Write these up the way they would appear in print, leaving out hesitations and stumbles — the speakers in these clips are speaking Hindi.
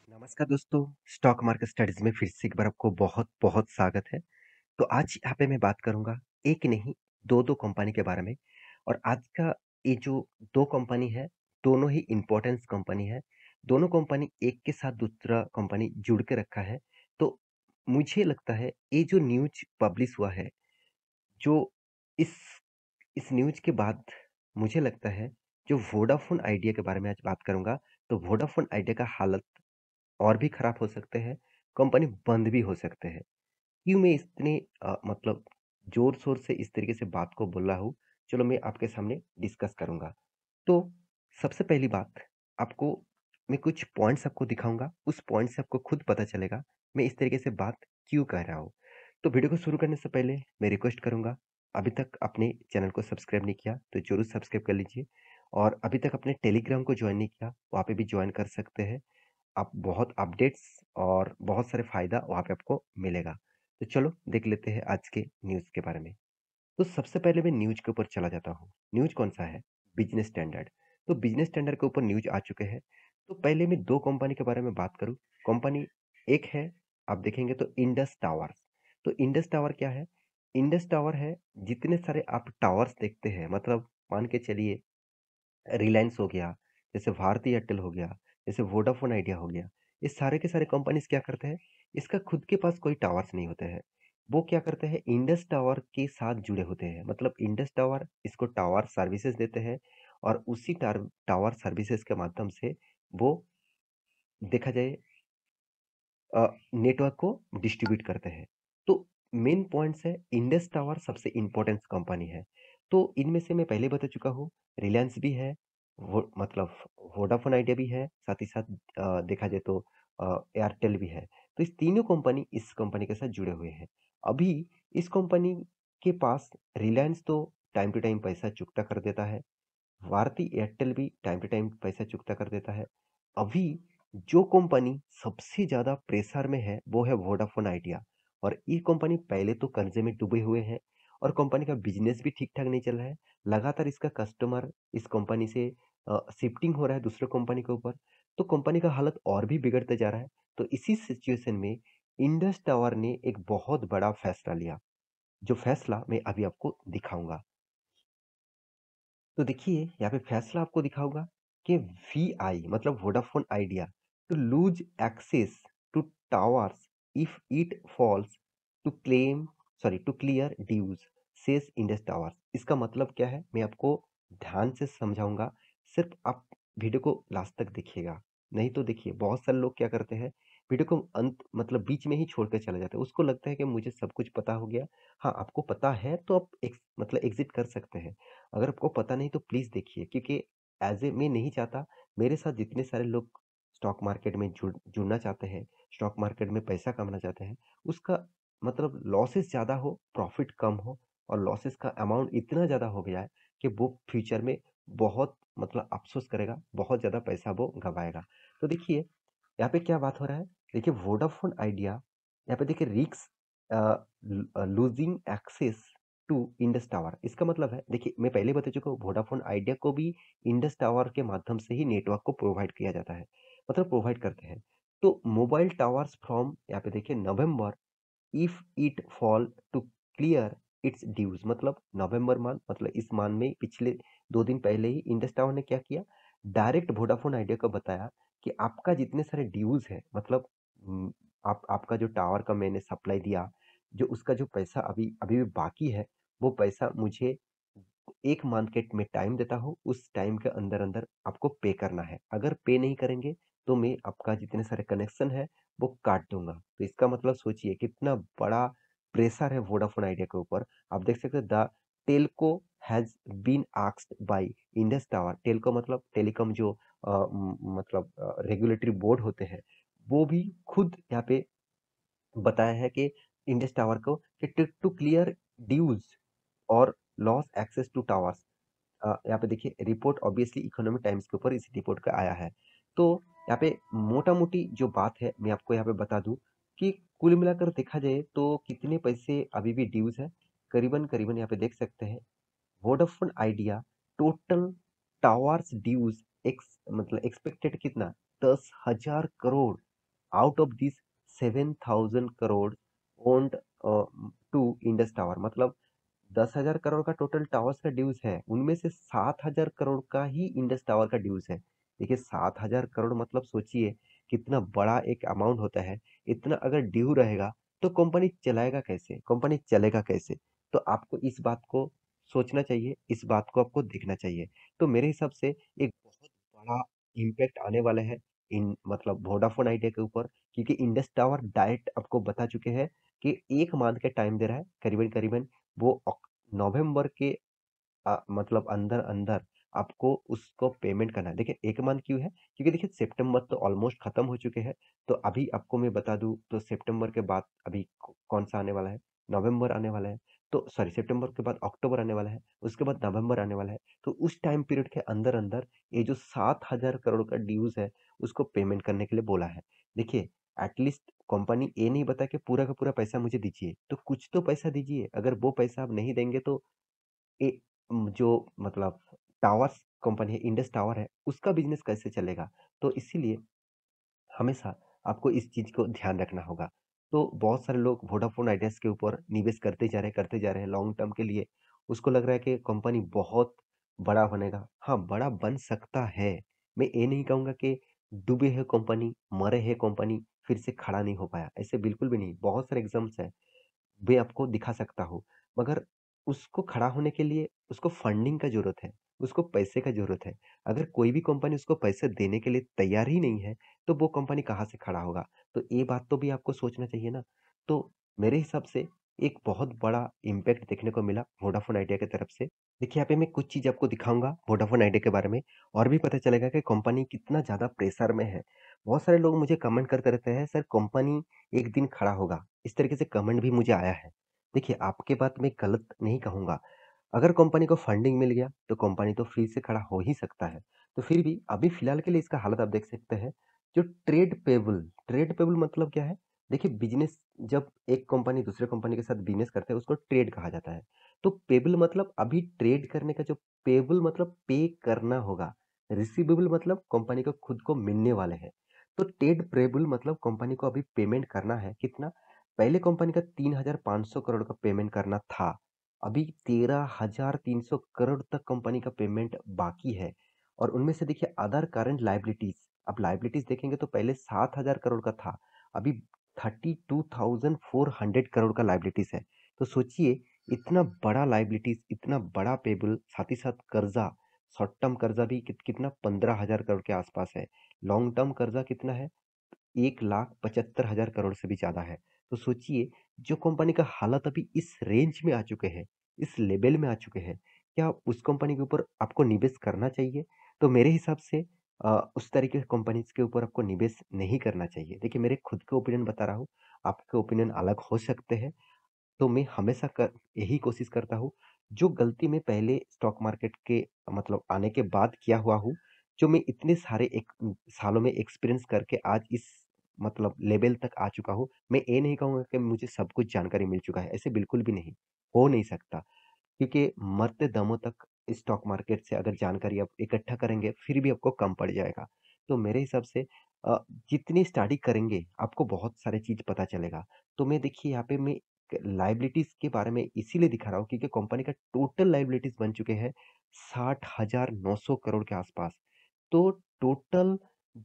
नमस्कार दोस्तों, स्टॉक मार्केट स्टडीज में फिर से एक बार आपको बहुत-बहुत स्वागत है। तो आज यहाँ पे मैं बात करूँगा, एक नहीं 2-2 कंपनी के बारे में और आज का ये जो 2 कंपनी है, दोनों ही इम्पोर्टेंस कंपनी है। दोनों कंपनी एक के साथ दूसरा कंपनी जुड़ के रखा है। तो मुझे लगता है ये जो न्यूज़ पब्लिश हुआ है, जो इस इस न्यूज़ के बाद मुझे लगता है, जो वोडाफ़ोन आइडिया के बारे में आज बात करूँगा, तो वोडाफ़ोन आइडिया का हालत और भी खराब हो सकते हैं, कंपनी बंद भी हो सकते हैं। क्यों मैं इतने मतलब ज़ोर-शोर से इस तरीके से बात को बोल रहा हूँ, चलो मैं आपके सामने डिस्कस करूँगा। तो सबसे पहली बात, आपको मैं कुछ पॉइंट्स आपको दिखाऊँगा, उस पॉइंट से आपको खुद पता चलेगा, मैं इस तरीके से बात क्यों कह रहा हूँ। तो वीडियो को शुरू करने से पहले मैं रिक्वेस्ट करूँगा, अभी तक आपने चैनल को सब्सक्राइब नहीं किया, तो ज़रूर सब्सक्राइब कर लीजिए और अभी तक आपने टेलीग्राम को जॉइन नहीं किया, वहाँ पे भी जॉइन कर सकते हैं। आप बहुत अपडेट्स और बहुत सारे फ़ायदा वहाँ पे आपको मिलेगा। तो चलो देख लेते हैं आज के न्यूज़ के बारे में। तो सबसे पहले मैं न्यूज़ के ऊपर चला जाता हूँ। न्यूज़ कौन-सा है? Business standard. तो बिज़नेस स्टैंडर्ड के ऊपर न्यूज़ आ चुके हैं। तो पहले मैं 2 कंपनी के बारे में बात करूँ। कंपनी एक है, आप देखेंगे तो इंडस टावर्स। तो इंडस टावर क्या है? इंडस टावर है, जितने सारे आप टावर्स देखते हैं, मतलब मान के चलिए रिलायंस हो गया, जैसे भारती एयरटेल हो गया, जैसे वोडाफ़ोन आइडिया हो गया, ये सारे के सारे कंपनीज़ क्या करते हैं, इसका खुद के पास कोई टावर्स नहीं होते हैं। वो क्या करते हैं, इंडस टावर के साथ जुड़े होते हैं। मतलब इंडस टावर इसको टावर सर्विसेज़ देते हैं और उसी टावर सर्विसेज़ के माध्यम से वो देखा जाए नेटवर्क को डिस्ट्रीब्यूट करते हैं। तो मेन पॉइंट्स है, इंडस टावर सबसे इम्पोर्टेंट कंपनी है। तो इनमें से मैं पहले बता चुका हूँ, रिलायंस भी है, वो मतलब वोडाफोन आइडिया भी है, साथ ही साथ देखा जाए तो एयरटेल भी है। तो इस तीनों कंपनी इस कंपनी के साथ जुड़े हुए हैं। अभी इस कंपनी के पास रिलायंस तो टाइम टू टाइम पैसा चुकता कर देता है, भारती एयरटेल भी टाइम टू टाइम पैसा चुकता कर देता है। अभी जो कंपनी सबसे ज़्यादा प्रेशर में है, वो है वोडाफोन आइडिया और ये कंपनी पहले तो कर्ज़े में डूबे हुए हैं और कंपनी का बिज़नेस भी ठीक-ठाक नहीं चल रहा है। लगातार इसका कस्टमर इस कंपनी से शिफ्टिंग हो रहा है दूसरे कंपनी के ऊपर, तो कंपनी का हालत और भी बिगड़ते जा रहा है। तो इसी सिचुएशन में इंडस टावर ने एक बहुत बड़ा फैसला लिया, जो फैसला मैं अभी आपको दिखाऊँगा। तो देखिए, यहाँ पे फैसला आपको दिखाऊँगा कि वीआई मतलब Vodafone Idea to lose access to towers if it falls to claim to clear dues says Indus towers. इसका मतलब क्या है? मैं आपको ध्यान से समझाऊँगा, सिर्फ़ आप वीडियो को लास्ट तक देखिएगा। नहीं तो देखिए, बहुत सारे लोग क्या करते हैं, वीडियो को अंत मतलब बीच में ही छोड़ के चले जाते हैं। उसको लगता है कि मुझे सब कुछ पता हो गया। हाँ, आपको पता है तो आप एग्ज़िट कर सकते हैं। अगर आपको पता नहीं तो प्लीज़ देखिए, क्योंकि ऐज़ ए मैं नहीं चाहता मेरे साथ जितने सारे लोग स्टॉक मार्केट में जुड़ना चाहते हैं, स्टॉक मार्केट में पैसा कमाना चाहते हैं, उसका मतलब लॉसेस ज़्यादा हो, प्रॉफ़िट कम हो और लॉसेस का अमाउंट इतना ज़्यादा हो गया है कि वो फ्यूचर में बहुत मतलब अफ़सोस करेगा, बहुत ज़्यादा पैसा वो गँवाएगा। तो देखिए, यहाँ पे क्या बात हो रहा है, देखिए वोडाफ़ोन आइडिया यहाँ पे देखिए risk losing access to Indus tower. इसका मतलब है, देखिए मैं पहले बता चुका हूँ, वोडाफोन आइडिया को भी इंडस टावर के माध्यम से ही नेटवर्क को प्रोवाइड किया जाता है, मतलब प्रोवाइड करते हैं। तो मोबाइल टावर्स फ्रॉम यहाँ पे देखिए November if it fall to clear its dues. मतलब नवंबर मंथ मतलब इस मंथ में पिछले 2 दिन पहले ही इंडस टावर ने क्या किया, डायरेक्ट वोडाफोन आइडिया को बताया कि आपका जितने सारे ड्यूज है, मतलब आपका जो टावर का मैंने सप्लाई दिया, जो उसका जो पैसा अभी अभी भी बाकी है, वो पैसा मुझे 1 मंथ के मैं टाइम देता हूँ, उस टाइम के अंदर-अंदर आपको पे करना है। अगर पे नहीं करेंगे, तो मैं आपका जितने सारे कनेक्शन है, वो काट दूँगा। तो इसका मतलब सोचिए कितना बड़ा प्रेशर है वोडाफोन आइडिया के ऊपर। आप देख सकते हैं, the telco has been asked by Indus tower. Telco मतलब टेलीकॉम जो मतलब रेगुलेटरी बोर्ड होते हैं, वो भी खुद यहाँ पे बताया है कि इंडस टावर को कि टू क्लियर ड्यूज़ और लॉस एक्सेस टू टावर्स। यहाँ पे देखिए रिपोर्ट ऑब्वियसली इकोनॉमिक टाइम्स के ऊपर इस रिपोर्ट का आया है। तो यहाँ पे मोटा-मोटी जो बात है, मैं आपको यहाँ पे बता दूँ कि कुल मिलाकर देखा जाए तो कितने पैसे अभी भी ड्यूज़ है। करीबन-करीबन यहाँ पे देख सकते हैं, Vodafone Idea total towers dues expected कितना, 10,000 crore. Out of this 7,000 crore owned to Indus tower, मतलब 10,000 करोड़ का टोटल टावर्स का ड्यूज है, उनमें से 7,000 करोड़ का ही इंडस टावर का ड्यूज है। देखिए 7,000 करोड़ मतलब सोचिए कितना बड़ा एक अमाउंट होता है। इतना अगर ड्यू रहेगा तो कंपनी चलाएगा कैसे, कंपनी चलेगा कैसे? तो आपको इस बात को सोचना चाहिए, इस बात को आपको देखना चाहिए। तो मेरे हिसाब से एक बहुत बड़ा इम्पैक्ट आने वाला है इन मतलब वोडाफोन आइडिया के ऊपर, क्योंकि इंडस टावर डायरेक्ट आपको बता चुके हैं कि 1 मंथ का टाइम दे रहा है करीबन-करीबन, वो नवंबर के मतलब अंदर-अंदर आपको उसको पेमेंट करना है। देखिए 1 मंथ क्यों है? क्योंकि देखिए सितंबर तो ऑलमोस्ट खत्म हो चुके हैं। तो अभी आपको मैं बता दूँ तो सितंबर के बाद अभी कौन-सा आने वाला है? नवंबर आने वाला है। तो सॉरी, सितंबर के बाद अक्टूबर आने वाला है, उसके बाद नवंबर आने वाला है। तो उस टाइम पीरियड के अंदर-अंदर ये जो 7,000 करोड़ का ड्यूज़ है, उसको पेमेंट करने के लिए बोला है। देखिए एटलीस्ट कंपनी ये नहीं बता के पूरा का पूरा पैसा मुझे दीजिए, तो कुछ तो पैसा दीजिए। अगर वो पैसा आप नहीं देंगे तो ए जो मतलब टावर्स कंपनी है, इंडस टावर है, उसका बिज़नेस कैसे चलेगा? तो इसीलिए हमेशा आपको इस चीज़ को ध्यान रखना होगा। तो बहुत सारे लोग वोडाफ़ोन आइडियाज़ के ऊपर निवेश करते जा रहे हैं लॉन्ग टर्म के लिए। उसको लग रहा है कि कंपनी बहुत बड़ा बनेगा। हाँ, बड़ा बन सकता है। मैं ये नहीं कहूँगा कि डूबे है कंपनी, मरे है कंपनी, फिर से खड़ा नहीं हो पाया, ऐसे बिल्कुल भी नहीं। बहुत सारे एग्ज़ाम्स हैं। वे आपको दिखा सकता हूँ। मगर उसको खड़ा होने के लिए उसको फंडिंग का ज़रूरत है, उसको पैसे का ज़रूरत है। अगर कोई भी कंपनी उसको पैसे देने के लिए तैयार ही नहीं है, तो वो कंपनी कहाँ से खड़ा होगा? तो ये बात तो भी आपको सोचना चाहिए ना। तो मेरे हिसाब से एक बहुत बड़ा इम्पैक्ट देखने को मिला वोडाफ़ोन आइडिया की तरफ से। देखिए, यहाँ पे मैं कुछ चीज़ आपको दिखाऊँगा वोडाफ़ोन आइडिया के बारे में, और भी पता चलेगा कि कंपनी कितना ज़्यादा प्रेशर में है। बहुत सारे लोग मुझे कमेंट करते रहते हैं, "सर कंपनी एक दिन खड़ा होगा।" इस तरीके से कमेंट भी मुझे आया है। देखिए, आपकी बात मैं गलत नहीं कहूँगा। अगर कंपनी को फंडिंग मिल गया, तो कंपनी तो फिर से खड़ा हो ही सकता है। तो फिर भी अभी फ़िलहाल के लिए इसका हालत आप देख सकते हैं। जो ट्रेड पेबल मतलब क्या है? देखिए, बिज़नेस जब एक कंपनी दूसरे कंपनी के साथ बिज़नेस करता है, उसको ट्रेड कहा जाता है। तो पेबल मतलब अभी ट्रेड करने का जो पेबल मतलब पे करना होगा। रिसीवेबल मतलब कंपनी को खुद को मिलने वाले हैं। तो ट्रेड पेबल मतलब कंपनी को अभी पेमेंट करना है, कितना? पहले कंपनी का 3,500 करोड़ का पेमेंट करना था। अभी 13,300 करोड़ तक कंपनी का पेमेंट बाकी है। और उनमें से देखिए अदर करंट लायबिलिटीज, अब लायबिलिटीज देखेंगे तो पहले 7,000 करोड़ का था, अभी 32,400 करोड़ का लायबिलिटीज है। तो सोचिए इतना बड़ा लायबिलिटीज, इतना बड़ा पेबल, साथ ही साथ कर्जा, शॉर्ट टर्म कर्जा भी कितना 15,000 करोड़ के आसपास है। लॉन्ग टर्म कर्जा कितना है? 1,75,000 करोड़ से भी ज़्यादा है। तो सोचिए जो कंपनी का हालत अभी इस रेंज में आ चुके हैं, इस लेवल में आ चुके हैं, क्या उस कंपनी के ऊपर आपको निवेश करना चाहिए? तो मेरे हिसाब से उस तरीके की कंपनीज़ के ऊपर आपको निवेश नहीं करना चाहिए। देखिए मेरे खुद के ओपिनियन बता रहा हूँ, आपके ओपिनियन अलग हो सकते हैं। तो मैं हमेशा यही कोशिश करता हूँ, जो गलती मैं पहले स्टॉक मार्केट के मतलब आने के बाद किया हुआ हूँ, जो मैं इतने सारे सालों में एक्सपीरियंस करके आज इस मतलब लेवल तक आ चुका हूँ, मैं ये नहीं कहूँगा कि मुझे सब कुछ जानकारी मिल चुका है, ऐसे बिल्कुल भी नहीं, हो नहीं सकता। क्योंकि मरते दमों तक स्टॉक मार्केट से अगर जानकारी आप इकट्ठा करेंगे, फिर भी आपको कम पड़ जाएगा। तो मेरे हिसाब से अ, जितनी स्टडी करेंगे, आपको बहुत सारी चीज़ पता चलेगा। तो मैं देखिए यहाँ पे मैं लायबिलिटीज़ के बारे में इसीलिए दिखा रहा हूँ क्योंकि कंपनी का टोटल लायबिलिटीज़ बन चुके हैं 60,900 करोड़ के आसपास। तो टोटल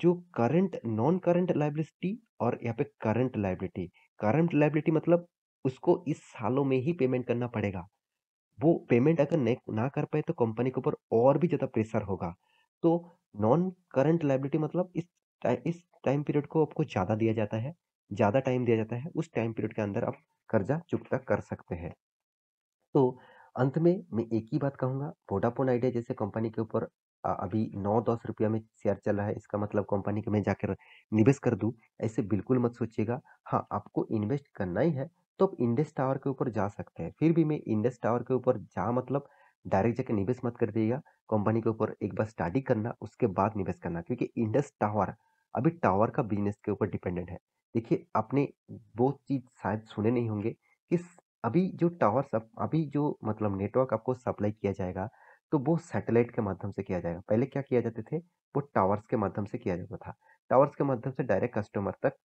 जो करंट नॉन करंट लायबिलिटी और यहाँ पे करंट लायबिलिटी मतलब उसको इस सालों में ही पेमेंट करना पड़ेगा। वो पेमेंट अगर ना कर पाए तो कंपनी के ऊपर और भी ज़्यादा प्रेशर होगा। तो नॉन करंट लायबिलिटी मतलब इस टाइम पीरियड को आपको ज़्यादा दिया जाता है, ज़्यादा टाइम दिया जाता है, उस टाइम पीरियड के अंदर आप कर्जा चुकता कर सकते हैं। तो अंत में मैं एक ही बात कहूँगा, वोडाफ़ोन आइडिया जैसे कंपनी के ऊपर अभी 9-10 रुपया में शेयर चल रहा है, इसका मतलब कंपनी के में जाकर निवेश कर दूँ, ऐसे बिल्कुल मत सोचिएगा। हाँ, आपको इन्वेस्ट करना ही है, तो आप इंडस टावर के ऊपर जा सकते हैं। फिर भी मैं इंडस टावर के ऊपर जा मतलब डायरेक्ट जाके निवेश मत कर दिएगा, कंपनी के ऊपर एक बार स्टडी करना, उसके बाद निवेश करना क्योंकि इंडस टावर अभी टावर का बिज़नेस के ऊपर डिपेंडेंट है। देखिए, आपने वो चीज़ शायद सुने नहीं होंगे कि अभी जो टावर्स अभी जो मतलब नेटवर्क आपको सप्लाई किया जाएगा, तो वो सैटेलाइट के माध्यम से किया जाएगा। पहले क्या किया जाते थे, वो टावर्स के माध्यम से किया जाता था। टावर्स के माध्यम से डायरेक्ट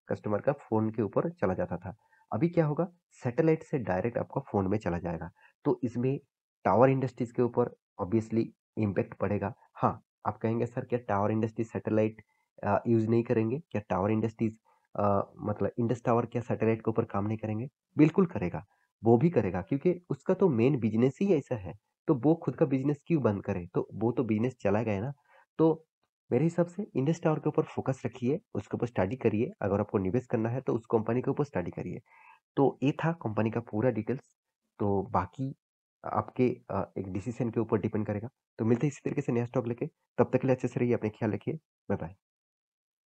कस्टमर का फ़ोन के ऊपर चला जाता था। अभी क्या होगा, सैटेलाइट से डायरेक्ट आपका फ़ोन में चला जाएगा। तो इसमें टावर इंडस्ट्रीज़ के ऊपर ऑब्वियसली इम्पैक्ट पड़ेगा। हाँ, आप कहेंगे सर क्या टावर इंडस्ट्री सैटेलाइट यूज़ नहीं करेंगे? क्या टावर इंडस्ट्रीज़ मतलब इंडस टावर क्या सैटेलाइट के ऊपर काम नहीं करेंगे? बिल्कुल करेगा, वो भी करेगा क्योंकि उसका तो मेन बिज़नेस ही ऐसा है। तो वो खुद का बिज़नेस क्यों बंद करे? तो वो तो बिज़नेस चला गया ना। तो मेरे हिसाब से इंडस टावर के ऊपर फ़ोकस रखिए, उसके ऊपर स्टडी करिए। अगर आपको निवेश करना है तो उस कंपनी के ऊपर स्टडी करिए। तो ये था कंपनी का पूरा डिटेल्स। तो बाकी आपके एक डिसीज़न के ऊपर डिपेंड करेगा। तो मिलते हैं इसी तरीके से नया स्टॉक लेके। तब तक के लिए अच्छे से रहिए, अपना ख्याल रखिए। Bye bye.